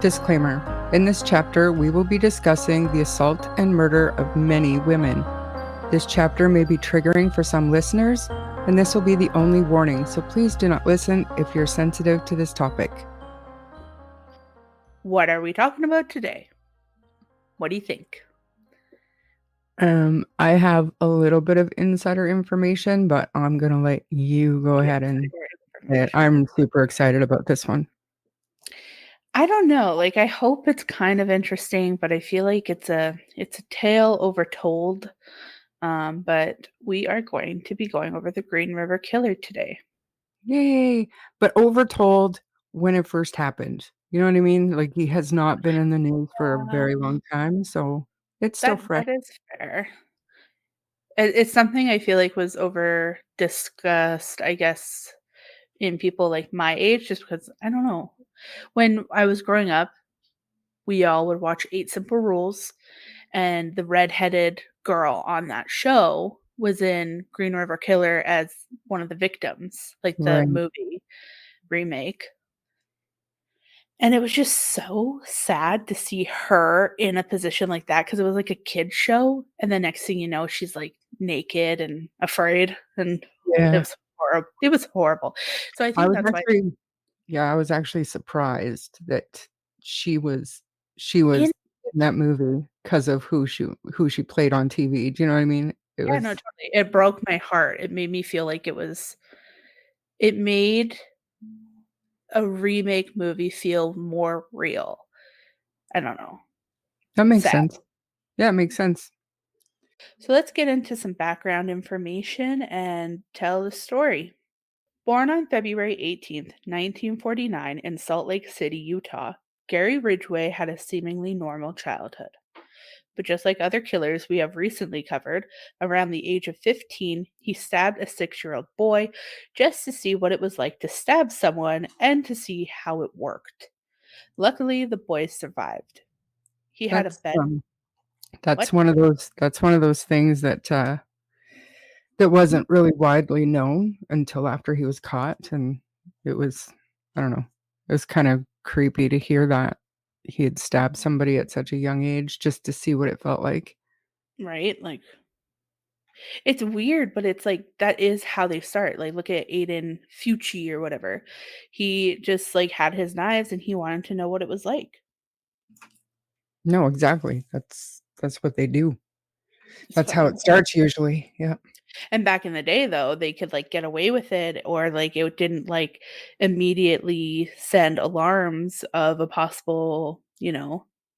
Disclaimer. In this chapter, we will be discussing the assault and murder of many women. This chapter may be triggering for some listeners, and this will be the only warning, so please do not listen if you're sensitive to this topic. What are we talking about today? What do you think? I have a little bit of insider information, but I'm going to let you go ahead and say it. I'm super excited about this one. I don't know. I hope it's kind of interesting, but I feel like it's a tale overtold. But we are going to be going over the Green River Killer today. Yay! But overtold when it first happened. You know what I mean? Like, he has not been in the news for a very long time, so it's still fresh. That is fair. It's something I feel like was over discussed, I guess, in people like my age, just because I don't know. When I was growing up, we all would watch Eight Simple Rules, and the redheaded girl on that show was in Green River Killer as one of the victims, like the Right. movie remake. And it was just so sad to see her in a position like that because it was like a kid's show, and the next thing you know, she's, like, naked and afraid, and Yeah. it was horrible. So I I think was that's why actually I was actually surprised that she was she was in in that movie because of who she played on TV. Do you know what I mean? It yeah, no, was totally. It broke my heart. It made me feel like it made a remake movie feel more real. I don't know. that makes Sad. sense. Yeah, it makes sense. So let's get into some background information and tell the story. Born on February 18th, 1949, in Salt Lake City, Utah, Gary Ridgway had a seemingly normal childhood. But just like other killers we have recently covered, around the age of 15, he stabbed a 6-year-old boy just to see what it was like to stab someone and to see how it worked. Luckily, the boy survived. He had a That's, bed. that's What? one of those things that wasn't really widely known until after he was caught, and it was I don't know, it was kind of creepy to hear that he had stabbed somebody at such a young age just to see what it felt like. Right? It's weird, but it's like that is how they start. Like, look at Aiden Fucci or whatever. He just like had his knives and he wanted to know what it was like. No, exactly. That's what they do. It's That's how funny. it starts usually. Yeah. And back in the day though, they could like get away with it, or like it didn't like immediately send alarms of a possible,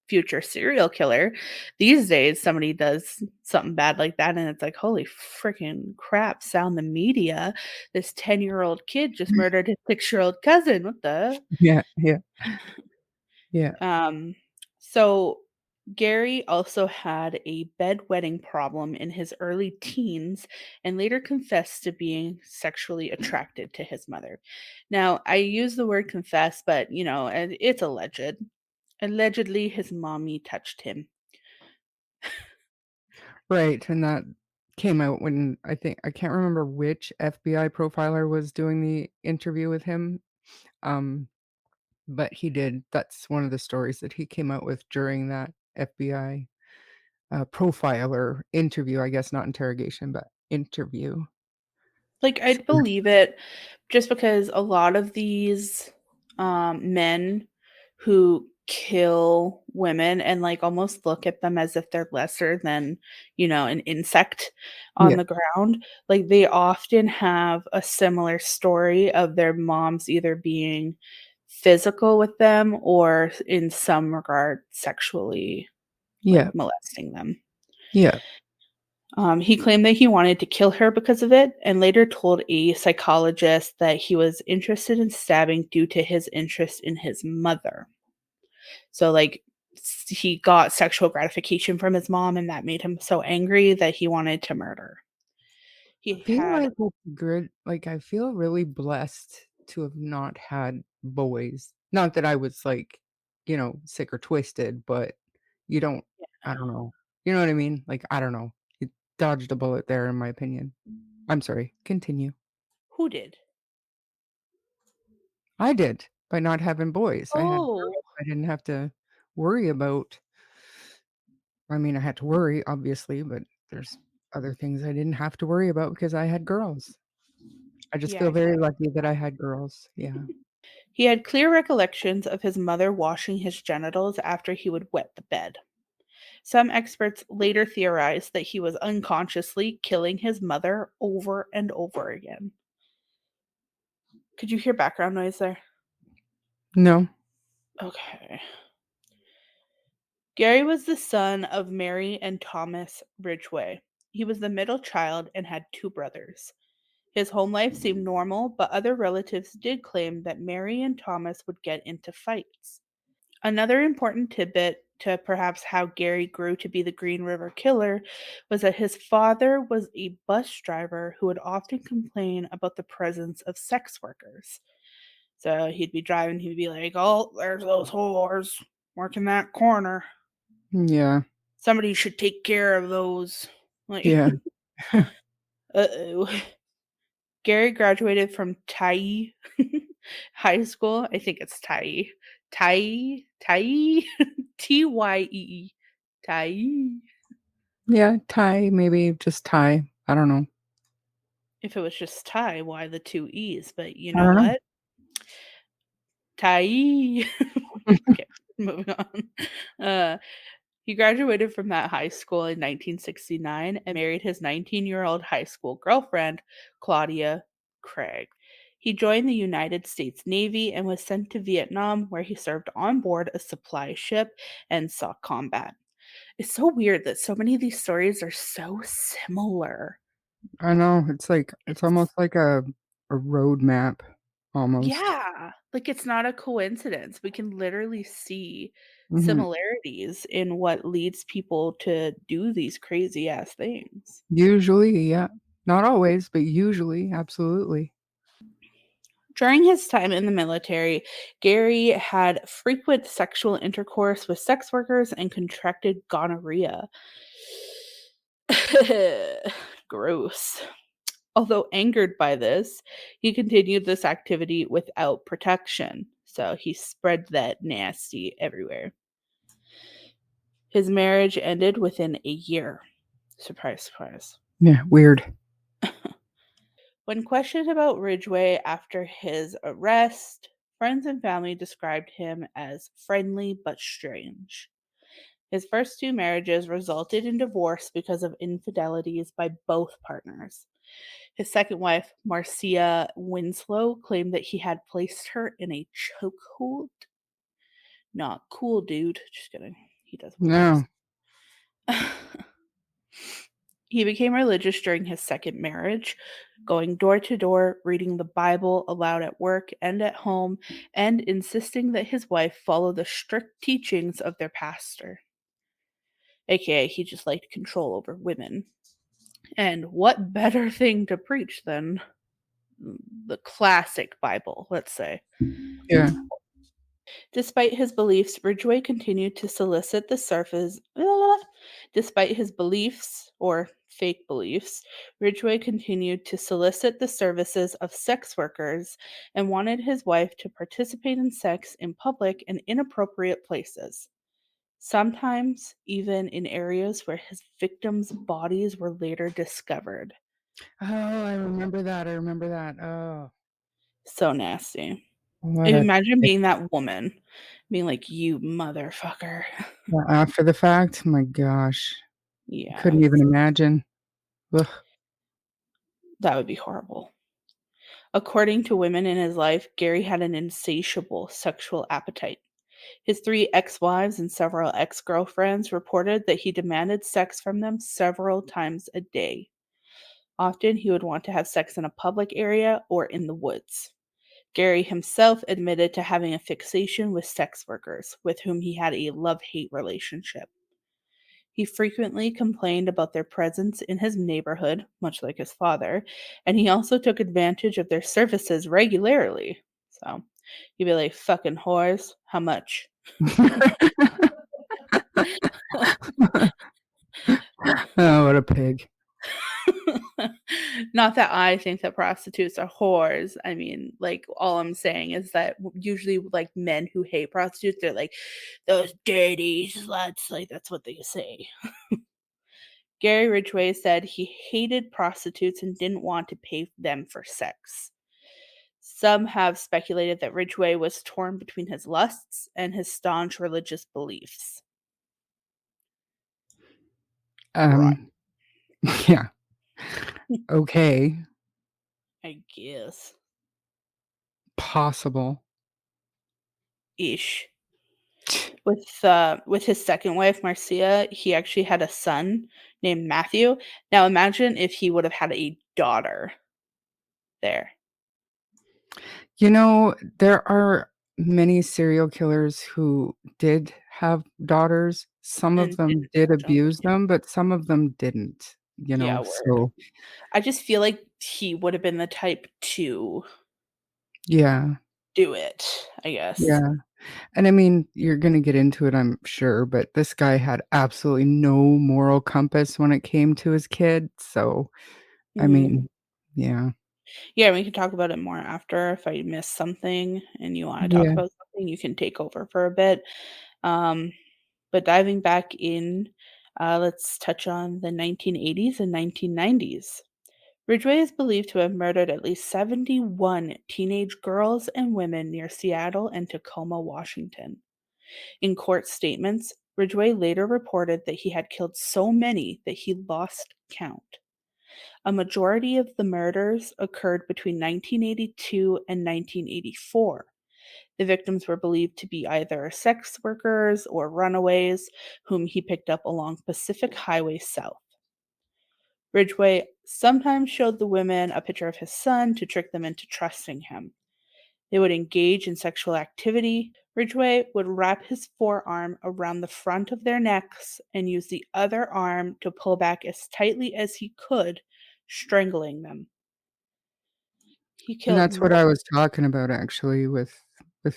future serial killer. These days somebody does something bad like that and it's like, holy freaking crap, sound the media. This 10-year-old kid just murdered his 6-year-old cousin. What the? Yeah, yeah, yeah. Um so Gary also had a bedwetting problem in his early teens and later confessed to being sexually attracted to his mother. Now, I use the word confess, but and it's alleged. Allegedly, his mommy touched him. Right, and that came out when I can't remember which FBI profiler was doing the interview with him, um, but he did that's one of the stories that he came out with during that FBI, profiler interview, I guess not interrogation, but interview. Like, So I'd believe it just because a lot of these men who kill women and like almost look at them as if they're lesser than, an insect on yeah, the ground, like they often have a similar story of their moms either being physical with them or in some regard sexually like yeah, molesting them. yeah. He claimed that he wanted to kill her because of it, and later told a psychologist that he was interested in stabbing due to his interest in his mother. So, like, he got sexual gratification from his mom, and that made him so angry that he wanted to murder. I He feel had, like it's good like, I feel really blessed to have not had boys. Not that I was, like, sick or twisted, but you don't I don't know. You know what I mean? Like, I don't know. You dodged a bullet there in my opinion. I'm sorry, continue. who did? I did, by not having boys. I had Oh. I didn't have to worry about I mean, I had to worry, obviously, but there's other things I didn't have to worry about because I had girls. I just Yeah, feel I can very lucky that I had girls. Yeah. He had clear recollections of his mother washing his genitals after he would wet the bed. Some experts later theorized that he was unconsciously killing his mother over and over again. Could you hear background noise there? No. Okay. Gary was the son of Mary and Thomas Ridgway. He was the middle child and had two brothers. His home life seemed normal, but other relatives did claim that Mary and Thomas would get into fights. Another important tidbit to perhaps how Gary grew to be the Green River Killer was that his father was a bus driver who would often complain about the presence of sex workers. So he'd be driving, he'd be like, "Oh, there's those whores working that corner. Yeah. Somebody should take care of those." Like, Yeah. uh-oh. Gary graduated from Tai High School. I think it's Tai, Tyee, Tai. Yeah, Thai, maybe just Thai. I don't know. If it was just Tai, why the two E's? But you I know don't know. what? Tai. Okay, moving on. Uh, he graduated from that high school in 1969 and married his 19-year-old high school girlfriend, Claudia Craig. He joined the United States Navy and was sent to Vietnam, where he served on board a supply ship and saw combat. It's so weird that so many of these stories are so similar. I know. It's like it's It's almost like a road map almost. Yeah, like it's not a coincidence. We can literally see Mhm. similarities in what leads people to do these crazy ass things. Usually, yeah. Not always, but usually, absolutely. During his time in the military, Gary had frequent sexual intercourse with sex workers and contracted gonorrhea. Gross. Although angered by this, he continued this activity without protection. So he spread that nasty everywhere. His marriage ended within a year. Surprise, surprise. Yeah, weird. When questioned about Ridgway after his arrest, friends and family described him as friendly but strange. His first two marriages resulted in divorce because of infidelities by both partners. His second wife, Marcia Winslow, claimed that he had placed her in a chokehold. Not cool, dude. Just kidding. He does what he No. wants. He became religious during his second marriage, going door to door, reading the Bible aloud at work and at home, and insisting that his wife follow the strict teachings of their pastor. AKA, he just liked control over women. And what better thing to preach than the classic Bible, let's say? Yeah. Despite his beliefs, Ridgway continued to solicit the surface. Despite his beliefs, or fake beliefs, Ridgway continued to solicit the services of sex workers and wanted his wife to participate in sex in public and inappropriate places, sometimes even in areas where his victims' bodies were later discovered. Oh, I remember that. I remember that. Oh, So nasty. what a Imagine being that woman, being like, "You motherfucker." after the fact. My gosh. I Yeah, couldn't even imagine. Ugh. that would be horrible. According to women in his life, Gary had an insatiable sexual appetite. His three ex wives and several ex girlfriends reported that he demanded sex from them several times a day. Often he would want to have sex in a public area or in the woods. Gary himself admitted to having a fixation with sex workers, with whom he had a love hate relationship. He frequently complained about their presence in his neighborhood, much like his father, and he also took advantage of their services regularly. So he'd be like, "Fucking whores, how much?" Oh, what a pig. Not that I think that prostitutes are whores. I mean, like, all I'm saying is that usually, like, men who hate prostitutes, they're like, "Those dirty sluts," like, that's what they say. Gary Ridgway said he hated prostitutes and didn't want to pay them for sex. Some have speculated that Ridgway was torn between his lusts and his staunch religious beliefs. Right. Um, yeah, okay, I guess. possible. Ish. With his second wife, Marcia, he actually had a son named Matthew. Now imagine if he would have had a daughter there You know, there are many serial killers who did have daughters. Some of and them didn't did touch 'em. abuse them, but some of them didn't, Yeah, word. so I just feel like he would have been the type to yeah, do it, I guess. yeah, and I mean, you're gonna get into it, I'm sure, but this guy had absolutely no moral compass when it came to his kid, so, I Mhm. mean, yeah. Yeah, we can talk about it more after. If I miss something and you wanna talk Yeah, about something, you can take over for a bit. Um, but diving back in, let's touch on the 1980s and 1990s. Ridgway is believed to have murdered at least 71 teenage girls and women near Seattle and Tacoma, Washington. In court statements, Ridgway later reported that he had killed so many that he lost count. A majority of the murders occurred between 1982 and 1984. The victims were believed to be either sex workers or runaways whom he picked up along Pacific Highway South. Ridgway sometimes showed the women a picture of his son to trick them into trusting him. They would engage in sexual activity. Ridgway would wrap his forearm around the front of their necks and use the other arm to pull back as tightly as he could, strangling them. He and killed that's what more. I was talking about actually with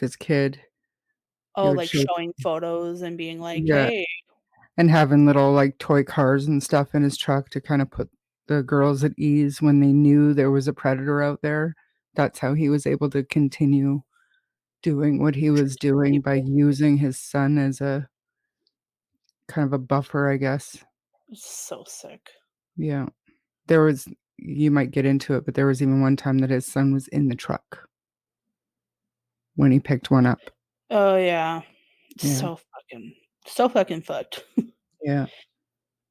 his kid. He Oh, would like show showing photos and being like, yeah. "Hey." And having little, like, toy cars and stuff in his truck to kinda put the girls at ease when they knew there was a predator out there. That's how he was able to continue doing what he was Tricking doing by people. using his son as a kind of a buffer, I guess. It's so sick. Yeah. There was you might get into it, but there was even one time that his son was in the truck when he picked one up. Oh, yeah. Yeah. So fucking fucked. Yeah.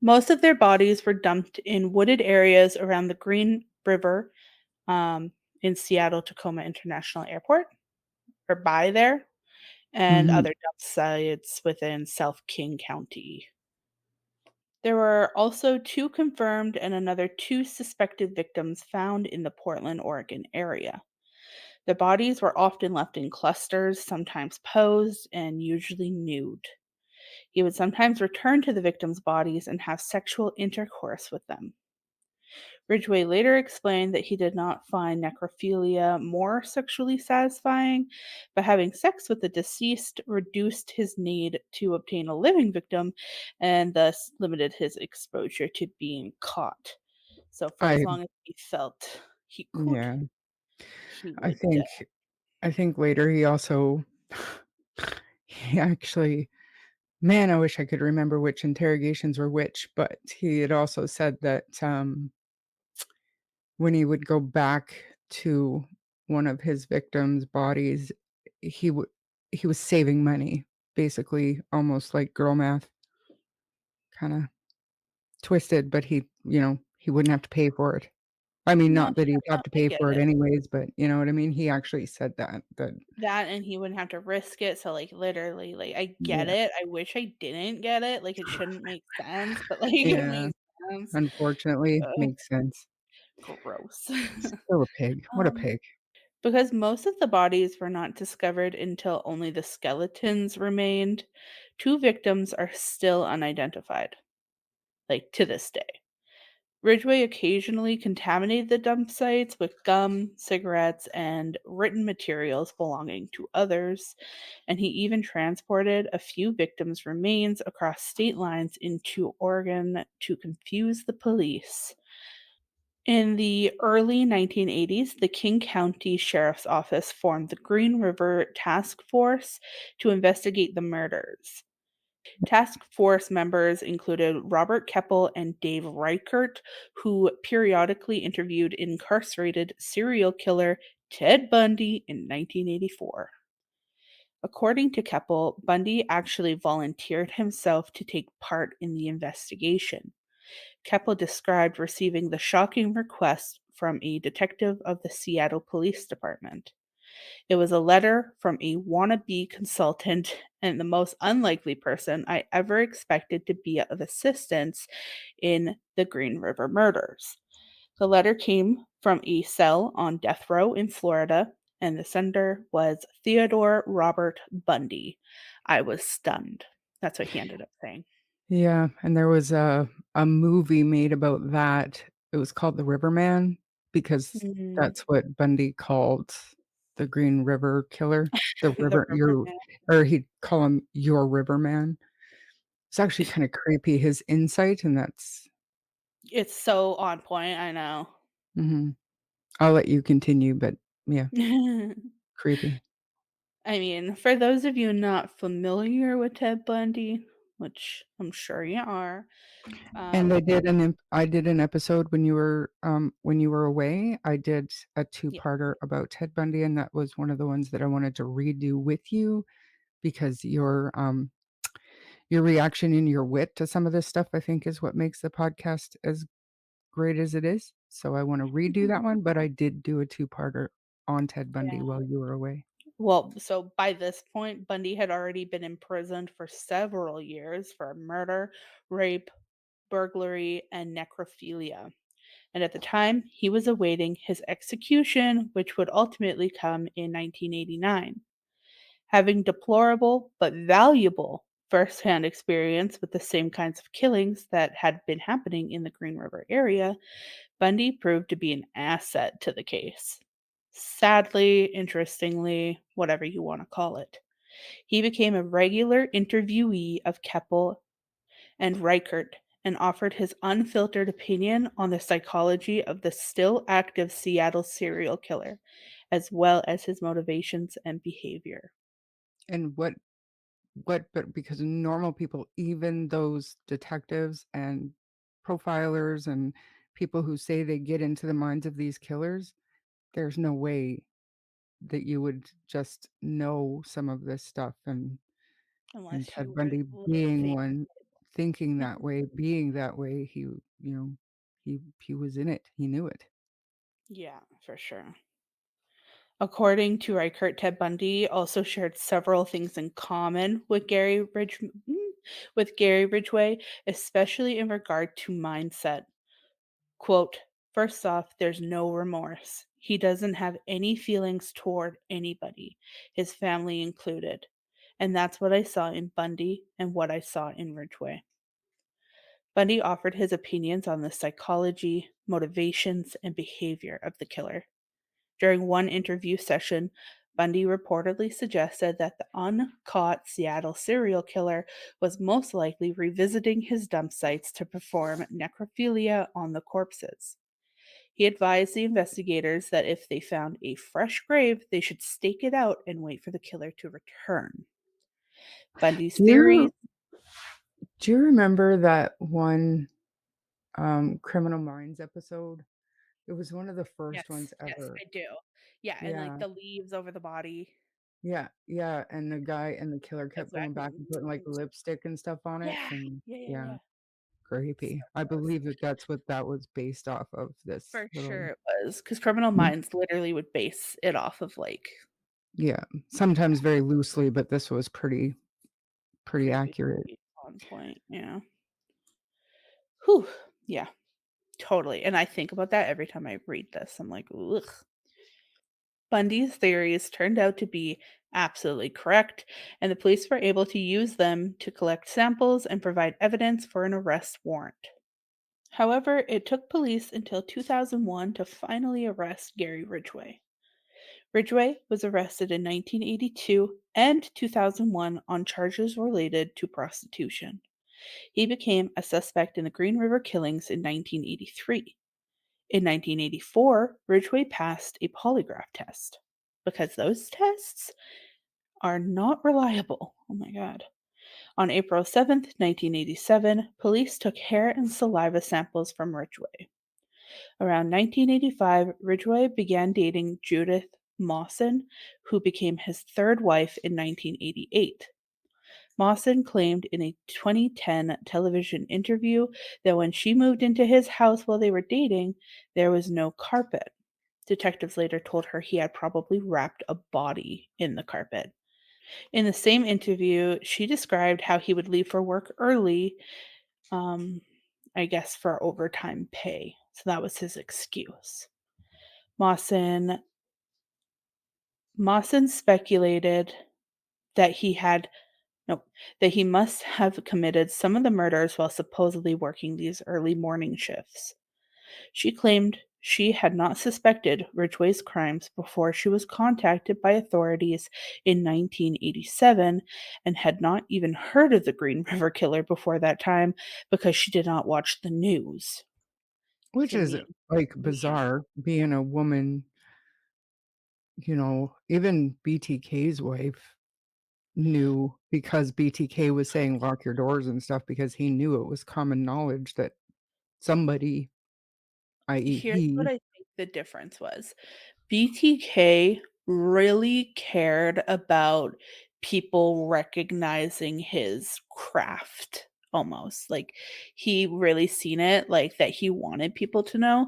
Most of their bodies were dumped in wooded areas around the Green River, um, in Seattle Tacoma International Airport, or by there, and Mhm. other dump sites within South King County. There were also 2 confirmed and another 2 suspected victims found in the Portland, Oregon area. The bodies were often left in clusters, sometimes posed, and usually nude. He would sometimes return to the victims' bodies and have sexual intercourse with them. Ridgway later explained that he did not find necrophilia more sexually satisfying, but having sex with the deceased reduced his need to obtain a living victim and thus limited his exposure to being caught. So, for as I long as he felt he could, yeah. he I would. think I think later he also he actually man, I wish I could remember which interrogations were which, but he had also said that, when he would go back to one of his victims' bodies, he would he was saving money, basically, almost like girl math, kinda twisted, but he wouldn't have to pay for it. I mean, No, not that he'd no, have to I pay get for it it. anyways, but you know what I mean? He actually said that That and he wouldn't have to risk it, so, like, literally, like, I get yeah, it, I wish I didn't get it, like, it shouldn't make sense, but, like, it yeah, makes sense. unfortunately, Ugh, makes sense. gross. Still a pig, what a Um, pig. because most of the bodies were not discovered until only the skeletons remained, 2 victims are still unidentified, like, to this day. Ridgway occasionally contaminated the dump sites with gum, cigarettes, and written materials belonging to others, and he even transported a few victims' remains across state lines into Oregon to confuse the police. In the early 1980s, the King County Sheriff's Office formed the Green River Task Force to investigate the murders. Task force members included Robert Keppel and Dave Reichert, who periodically interviewed incarcerated serial killer Ted Bundy in 1984. According to Keppel, Bundy actually volunteered himself to take part in the investigation. Keppel described receiving the shocking request from a detective of the Seattle Police Department. It was a letter from a wannabe consultant and the most unlikely person I ever expected to be of assistance in the Green River murders. The letter came from a cell on death row in Florida, and the sender was Theodore Robert Bundy. I was stunned. That's what he ended up saying. Yeah, and there was a movie made about that. It was called The Riverman because Mhm. that's what Bundy called the Green River Killer. The The river River your Man. or he'd call him your Riverman. It's actually kinda creepy, his insight, and that's It's so on point, I know. mhm. I'll let you continue, but yeah, creepy. I mean, for those of you not familiar with Ted Bundy, which I'm sure you are, And um, I did an episode when you were away. I did a yeah, two-parter about Ted Bundy, and that was one of the ones that I wanted to redo with you because your reaction and your wit to some of this stuff, I think, is what makes the podcast as great as it is. So I wanna redo that one, but I did do a two-parter on Ted Bundy yeah. while you were away. Well, so by this point, Bundy had already been imprisoned for several years for murder, rape, burglary, and necrophilia. And at the time, he was awaiting his execution, which would ultimately come in 1989. Having deplorable but valuable firsthand experience with the same kinds of killings that had been happening in the Green River area, Bundy proved to be an asset to the case. Sadly, interestingly, whatever you want to call it, he became a regular interviewee of Keppel and Reichert and offered his unfiltered opinion on the psychology of the still active Seattle serial killer, as well as his motivations and behavior. And but because normal people, even those detectives and profilers and people who say they get into the minds of these killers, there's no way that you would just know some of this stuff, and Unless Ted you were Bundy being living. one, thinking that way, being that way, he was in it, he knew it. Yeah, for sure. According to Reichert, Ted Bundy also shared several things in common with Gary Ridgway, especially in regard to mindset. Quote, first off, there's no remorse. He doesn't have any feelings toward anybody, his family included. And that's what I saw in Bundy and what I saw in Ridgway. Bundy offered his opinions on the psychology, motivations, and behavior of the killer. During one interview session, Bundy reportedly suggested that the uncaught Seattle serial killer was most likely revisiting his dump sites to perform necrophilia on the corpses. He advised the investigators that if they found a fresh grave, they should stake it out and wait for the killer to return. Bundy's Do theories. you do you remember that one, Criminal Minds episode? It was one of the first Yes, ones yes, ever. I do. Yeah, and like Yeah. the leaves over the body. Yeah, yeah, and the guy and the killer That's kept going exactly. back and putting, like, lipstick and stuff on it, Yeah, and yeah, yeah, yeah, yeah. So creepy. I gross. believe that that's what that was based off of, this For little sure it was, because Criminal mm, Minds literally would base it off of, like, yeah, sometimes very loosely, but this was pretty creepy accurate. on point, yeah. Whew, yeah, totally, and I think about that every time I read this, I'm like, "Ugh." Bundy's theories turned out to be absolutely correct, and the police were able to use them to collect samples and provide evidence for an arrest warrant. However, it took police until 2001 to finally arrest Gary Ridgway. Ridgway was arrested in 1982 and 2001 on charges related to prostitution. He became a suspect in the Green River killings in 1983. In 1984, Ridgway passed a polygraph test because those tests are not reliable. Oh my God. On April 7th, 1987, police took hair and saliva samples from Ridgway. Around 1985, Ridgway began dating Judith Mawson, who became his third wife in 1988. Mawson claimed in a 2010 television interview that when she moved into his house while they were dating, there was no carpet. Detectives later told her he had probably wrapped a body in the carpet. In the same interview, she described how he would leave for work early, um, I guess for overtime pay. So that was his excuse. Mawson Mawson speculated that he had no, that he must have committed some of the murders while supposedly working these early morning shifts. She claimed she had not suspected Ridgway's crimes before she was contacted by authorities in 1987 and had not even heard of the Green River Killer before that time because she did not watch the news. Which To is, me, like, weird. bizarre being a woman, even BTK's wife knew because BTK was saying lock your doors and stuff because he knew it was common knowledge that somebody, i.e. Here's what he. I think the difference was. BTK really cared about people recognizing his craft almost. Like he really seen it like that he wanted people to know.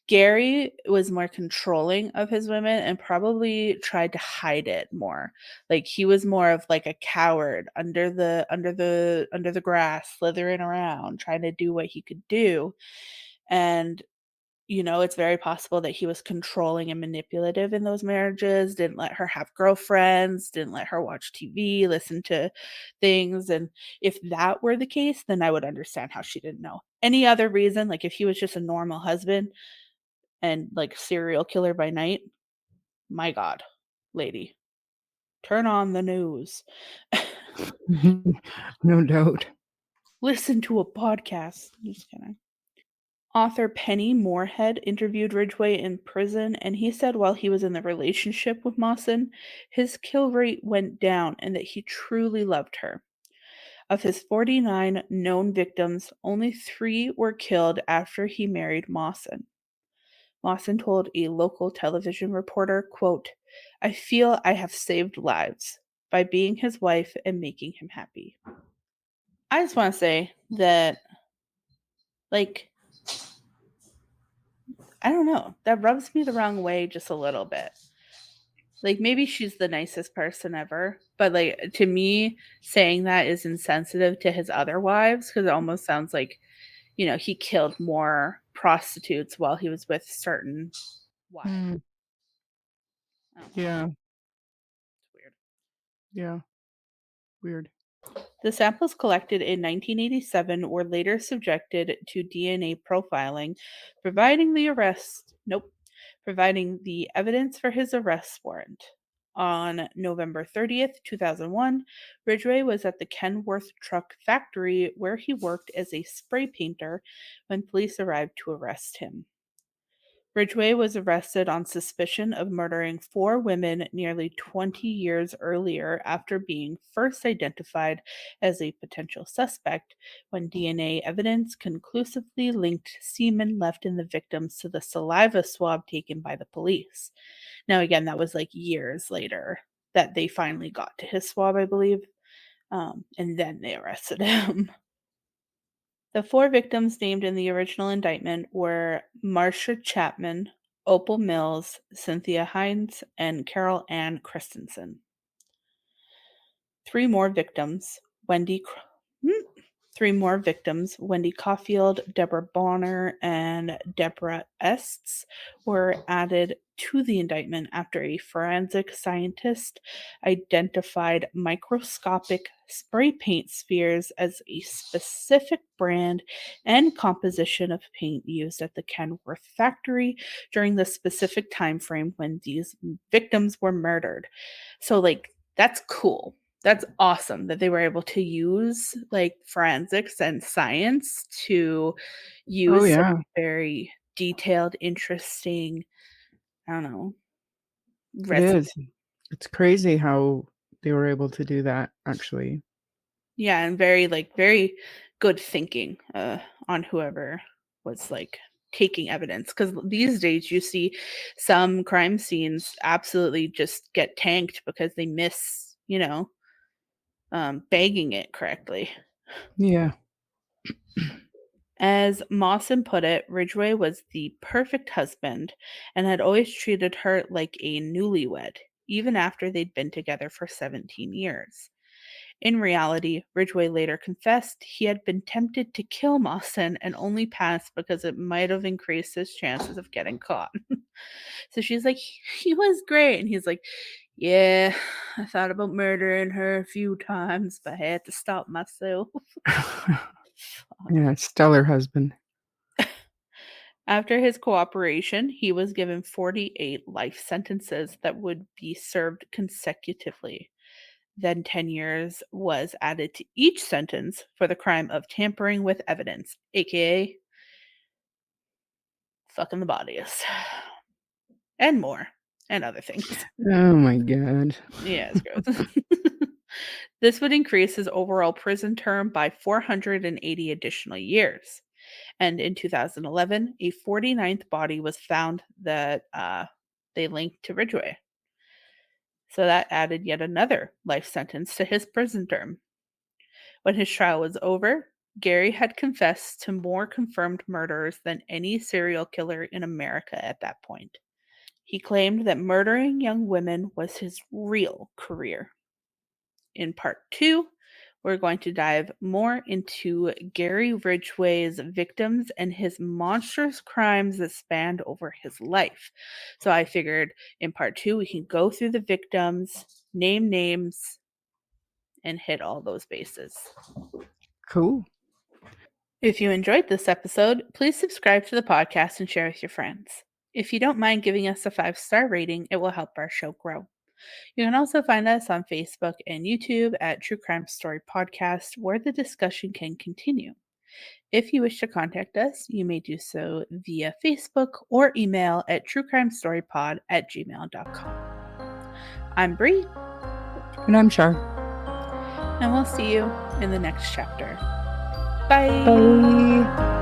Gary was more controlling of his women and probably tried to hide it more. Like he was more of like a coward under the grass, slithering around, trying to do what he could do. And it's very possible that he was controlling and manipulative in those marriages, didn't let her have girlfriends, didn't let her watch TV, listen to things. And if that were the case, then I would understand how she didn't know. Any other reason, like if he was just a normal husband and like serial killer by night, my God, lady, turn on the news. No doubt. Listen to a podcast. Just kidding. Author Penny Moorhead interviewed Ridgway in prison, and he said while he was in the relationship with Mawson, his kill rate went down and that he truly loved her. Of his 49 known victims, only 3 were killed after he married Mawson. Mawson told a local television reporter, quote, "I feel I have saved lives by being his wife and making him happy." I just want to say that, like, I don't know, that rubs me the wrong way just a little bit. Like, maybe she's the nicest person ever, but, like, to me, saying that is insensitive to his other wives because it almost sounds like, he killed more prostitutes while he was with certain wives. Mm, I don't know. yeah, It's weird. yeah, weird. The samples collected in 1987 were later subjected to DNA profiling, providing the arrest nope, providing the evidence for his arrest warrant. On November 30th, 2001, Ridgway was at the Kenworth Truck Factory where he worked as a spray painter when police arrived to arrest him. Ridgway was arrested on suspicion of murdering 4 women nearly 20 years earlier after being first identified as a potential suspect when DNA evidence conclusively linked semen left in the victims to the saliva swab taken by the police. Now, again, that was like years later that they finally got to his swab, I believe, and then they arrested him. The 4 victims named in the original indictment were Marcia Chapman, Opal Mills, Cynthia Hines, and Carol Ann Christensen. 3 more victims, Wendy Cr- hmm, 3 more victims, Wendy Caulfield, Deborah Bonner, and Deborah Estes, were added to the indictment after a forensic scientist identified microscopic spray paint spheres as a specific brand and composition of paint used at the Kenworth factory during the specific time frame when these victims were murdered. So like that's cool. That's awesome that they were able to use, like, forensics and science to Oh, use some yeah. very detailed, interesting, I don't know, It resume. is. It's crazy how they were able to do that, actually. Yeah, and very good thinking, on whoever was, like, taking evidence. Because these days you see some crime scenes absolutely just get tanked because they miss, bagging it correctly. Yeah. As Mawson put it, Ridgway was the perfect husband and had always treated her like a newlywed, even after they'd been together for 17 years. In reality, Ridgway later confessed he had been tempted to kill Mawson and only passed because it might have increased his chances of getting caught. So she's like, he was great. And he's like, yeah, I thought about murdering her a few times, but I had to stop myself. Yeah, stellar husband. After his cooperation, he was given 48 life sentences that would be served consecutively. Then 10 years was added to each sentence for the crime of tampering with evidence, aka fucking the bodies, and more, and other things. Oh my god. Yeah, it's gross. This would increase his overall prison term by 480 additional years. And in 2011, a 49th body was found that they linked to Ridgway. So that added yet another life sentence to his prison term. When his trial was over, Gary had confessed to more confirmed murders than any serial killer in America at that point. He claimed that murdering young women was his real career. In part two, we're going to dive more into Gary Ridgway's victims and his monstrous crimes that spanned over his life. So I figured in part two, we can go through the victims, name names, and hit all those bases. Cool. If you enjoyed this episode, please subscribe to the podcast and share with your friends. If you don't mind giving us a 5-star rating, it will help our show grow. You can also find us on Facebook and YouTube at True Crime Story Podcast, where the discussion can continue. If you wish to contact us, you may do so via Facebook or email at truecrimestorypod@gmail.com. I'm Bree, And I'm Char. and we'll see you in the next chapter. Bye. Bye.